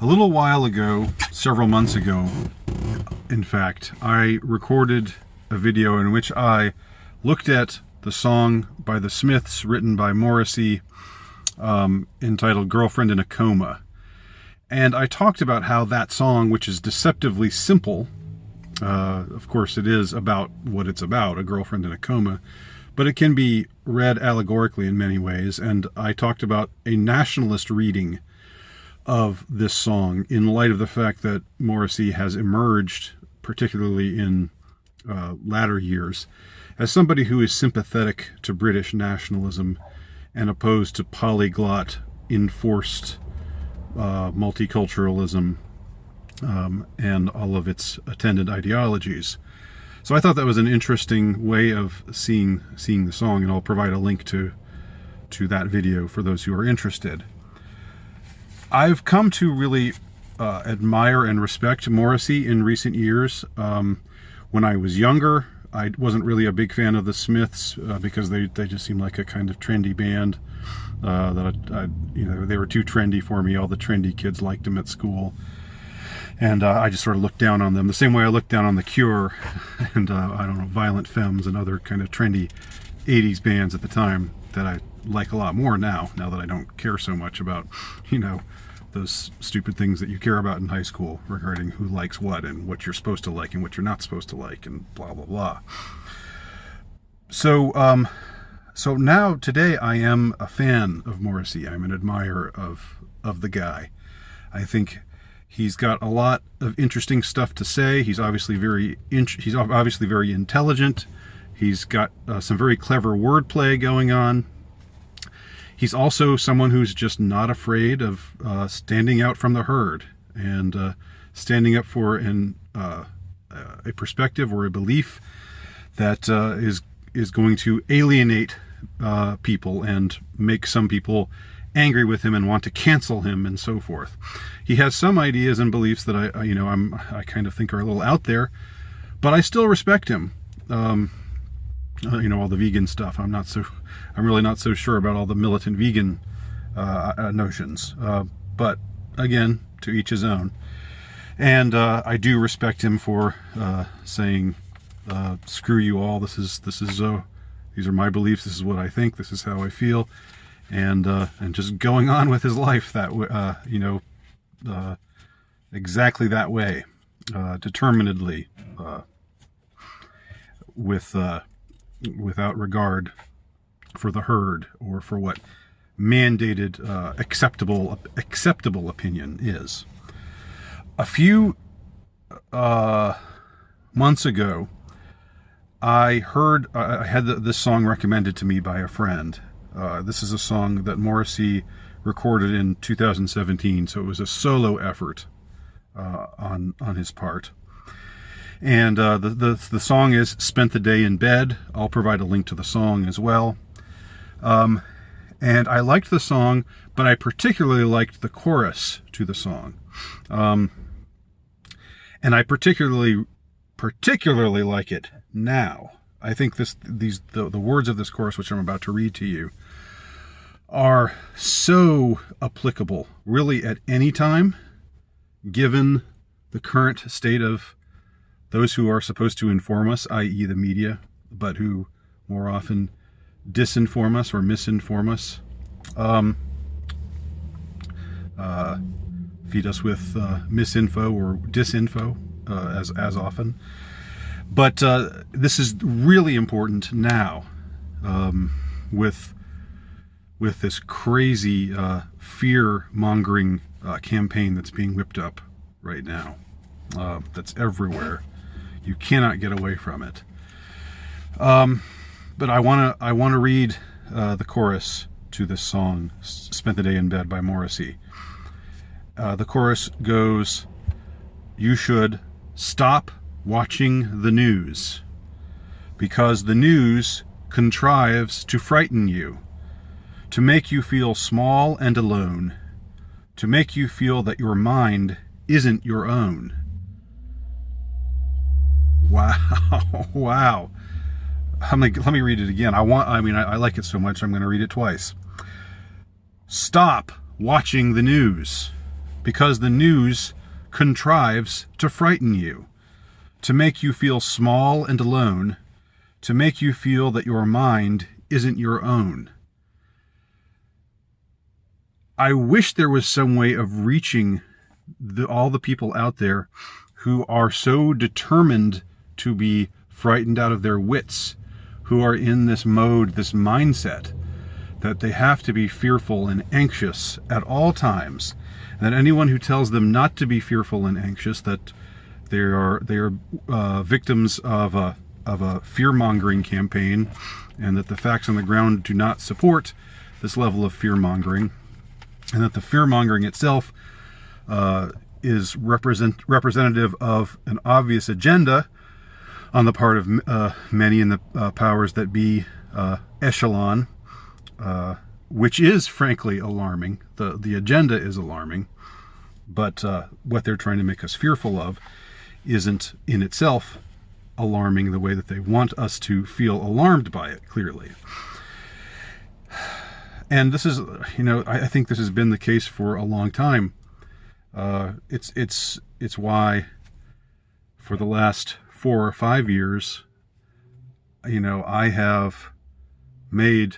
A little while ago, several months ago, in fact, I recorded a video in which I looked at the song by the Smiths written by Morrissey, entitled Girlfriend in a Coma. And I talked about how that song, which is deceptively simple, of course it is about what it's about, a girlfriend in a coma, but it can be read allegorically in many ways. And I talked about a nationalist reading of this song in light of the fact that Morrissey has emerged, particularly in latter years, as somebody who is sympathetic to British nationalism and opposed to polyglot, enforced multiculturalism and all of its attendant ideologies. So I thought that was an interesting way of seeing the song, and I'll provide a link to that video for those who are interested. I've come to really admire and respect Morrissey in recent years. When I was younger, I wasn't really a big fan of the Smiths because they just seemed like a kind of trendy band. They were too trendy for me. All the trendy kids liked them at school. And I just sort of looked down on them the same way I looked down on The Cure and, Violent Femmes and other kind of trendy 80s bands at the time that I like a lot more now that I don't care so much about, those stupid things that you care about in high school regarding who likes what and what you're supposed to like and what you're not supposed to like and blah, blah, blah. So now, today, I am a fan of Morrissey. I'm an admirer of the guy. I think he's got a lot of interesting stuff to say. He's obviously very intelligent. He's got some very clever wordplay going on. He's also someone who's just not afraid of standing out from the herd and standing up for a perspective or a belief that is going to alienate people and make some people angry with him and want to cancel him and so forth. He has some ideas and beliefs that I kind of think are a little out there, but I still respect him. All the vegan stuff. I'm really not so sure about all the militant vegan notions. But again, to each his own. And I do respect him for saying, "Screw you all. These are my beliefs. This is what I think. This is how I feel," and just going on with his life that exactly that way, determinedly, without regard for the herd or for what mandated acceptable opinion is. A few months ago, I had this song recommended to me by a friend. This is a song that Morrissey recorded in 2017, so it was a solo effort on his part. And the song is Spent the Day in Bed. I'll provide a link to the song as well. And I liked the song, but I particularly liked the chorus to the song. And I particularly like it now. I think the words of this chorus, which I'm about to read to you, are so applicable, really, at any time, given the current state of those who are supposed to inform us, i.e. the media, but who more often disinform us or misinform us, feed us with misinfo or disinfo as often. But this is really important now with this crazy fear-mongering campaign that's being whipped up right now. That's everywhere. You cannot get away from it. But I want to read the chorus to this song, Spent the Day in Bed by Morrissey. The chorus goes, "You should stop watching the news, because the news contrives to frighten you, to make you feel small and alone, to make you feel that your mind isn't your own." Wow. Let me read it again. I like it so much I'm going to read it twice. Stop watching the news, because the news contrives to frighten you, to make you feel small and alone, to make you feel that your mind isn't your own. I wish there was some way of reaching all the people out there who are so determined to be frightened out of their wits, who are in this mode, this mindset, that they have to be fearful and anxious at all times, and that anyone who tells them not to be fearful and anxious, that they are victims of a fear-mongering campaign, and that the facts on the ground do not support this level of fear-mongering, and that the fear-mongering itself is representative of an obvious agenda on the part of many in the powers that be echelon, which is frankly alarming. The agenda is alarming, but what they're trying to make us fearful of isn't in itself alarming the way that they want us to feel alarmed by it, clearly. And this is, I think this has been the case for a long time. It's why for the last 4 or 5 years, I have made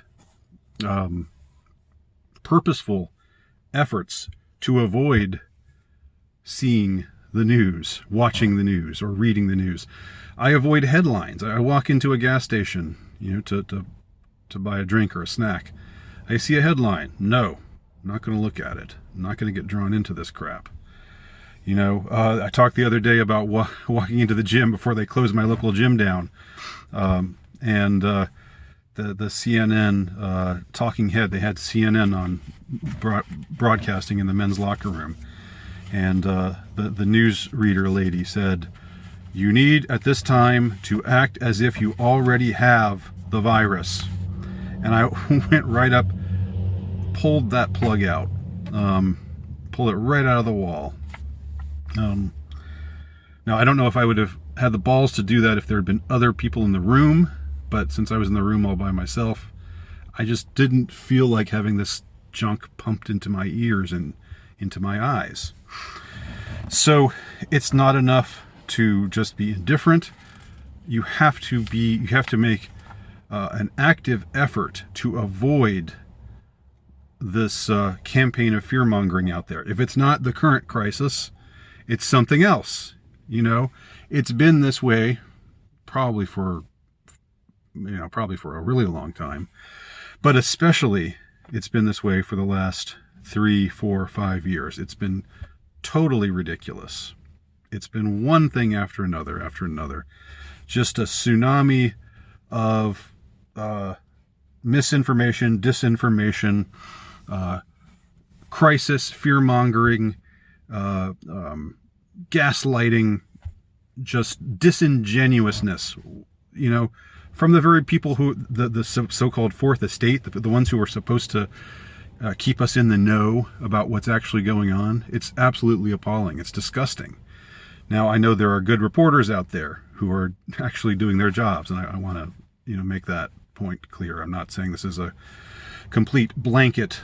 purposeful efforts to avoid seeing the news, watching the news, or reading the news. I avoid headlines. I walk into a gas station, to buy a drink or a snack. I see a headline. No, I'm not going to look at it. I'm not going to get drawn into this crap. I talked the other day about walking into the gym before they closed my local gym down. And the CNN talking head, they had CNN on broadcasting in the men's locker room. And the newsreader lady said, "You need at this time to act as if you already have the virus." And I went right up, pulled that plug out, pulled it right out of the wall. Now, I don't know if I would have had the balls to do that if there had been other people in the room, but since I was in the room all by myself, I just didn't feel like having this junk pumped into my ears and into my eyes. So it's not enough to just be indifferent. You have to make an active effort to avoid this campaign of fear-mongering out there. If it's not the current crisis, it's something else. It's been this way probably for a really long time, but especially it's been this way for the last 3, 4, 5 years. It's been totally ridiculous. It's been one thing after another, just a tsunami of misinformation, disinformation, crisis, fear-mongering, gaslighting, just disingenuousness, from the very people who, the so-called fourth estate, the ones who are supposed to keep us in the know about what's actually going on. It's absolutely appalling. It's disgusting. Now, I know there are good reporters out there who are actually doing their jobs, and I want to, make that point clear. I'm not saying this is a complete blanket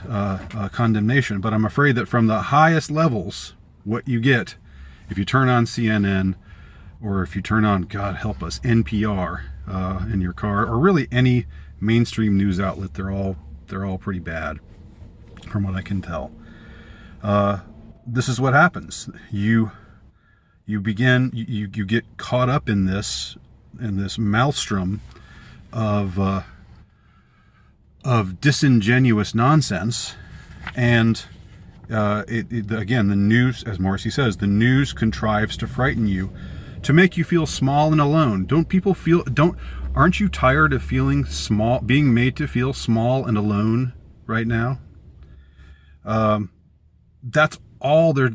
condemnation, but I'm afraid that from the highest levels, what you get, if you turn on CNN, or if you turn on, God help us, NPR in your car, or really any mainstream news outlet, they're all pretty bad, from what I can tell. This is what happens. You get caught up in this maelstrom of disingenuous nonsense, and again, the news, as Morrissey says, the news contrives to frighten you, to make you feel small and alone. Aren't you tired of feeling small, being made to feel small and alone right now? That's all they're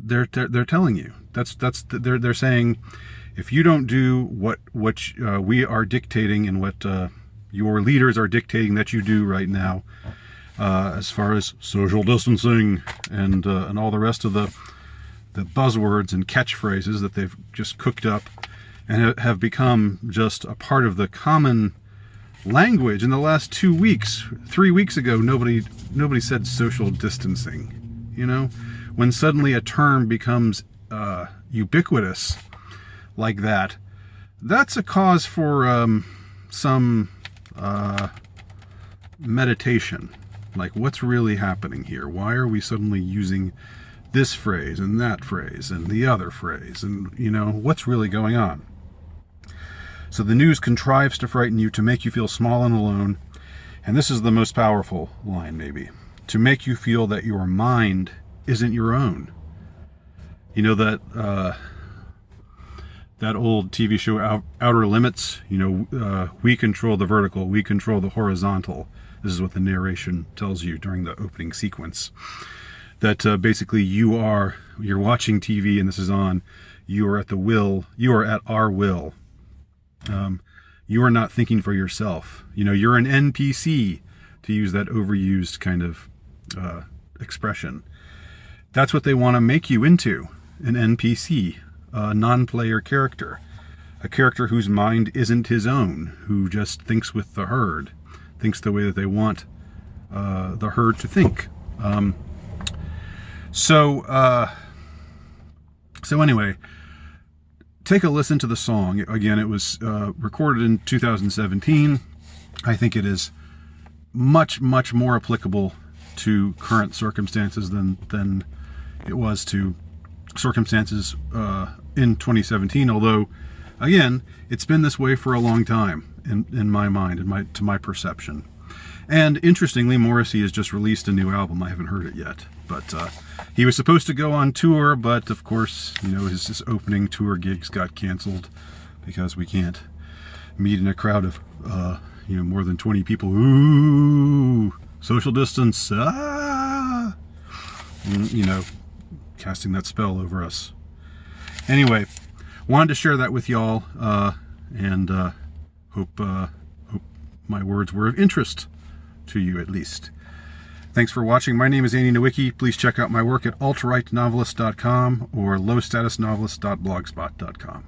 telling you. They're saying, if you don't do what we are dictating and what your leaders are dictating that you do right now, as far as social distancing and all the rest of the buzzwords and catchphrases that they've just cooked up and have become just a part of the common language. In the last 2 weeks, 3 weeks ago, nobody said social distancing. when suddenly a term becomes ubiquitous like that, that's a cause for some meditation. Like, what's really happening here? Why are we suddenly using this phrase and that phrase and the other phrase? And, you know, what's really going on? So the news contrives to frighten you, to make you feel small and alone. And this is the most powerful line, maybe. To make you feel that your mind isn't your own. You know that old TV show Outer Limits? You know, we control the vertical, we control the horizontal. This is what the narration tells you during the opening sequence. That basically you're watching TV and this is on. You are at our will. You are not thinking for yourself. You know, you're an NPC, to use that overused kind of expression. That's what they want to make you into, an NPC, a non-player character, a character whose mind isn't his own, who just thinks with the herd, thinks the way that they want the herd to think. So anyway, take a listen to the song. Again, it was recorded in 2017. I think it is much, much more applicable to current circumstances than it was to circumstances in 2017. Although, again, it's been this way for a long time in my mind, to my perception. And interestingly, Morrissey has just released a new album. I haven't heard it yet, but he was supposed to go on tour, but of course, you know, his opening tour gigs got canceled because we can't meet in a crowd of you know, more than 20 people. Ooh, social distance. Ah, and, you know, casting that spell over us. Anyway, wanted to share that with y'all, and hope my words were of interest to you, at least. Thanks for watching. My name is Andy Nowicki. Please check out my work at altrightnovelist.com or lowstatusnovelist.blogspot.com.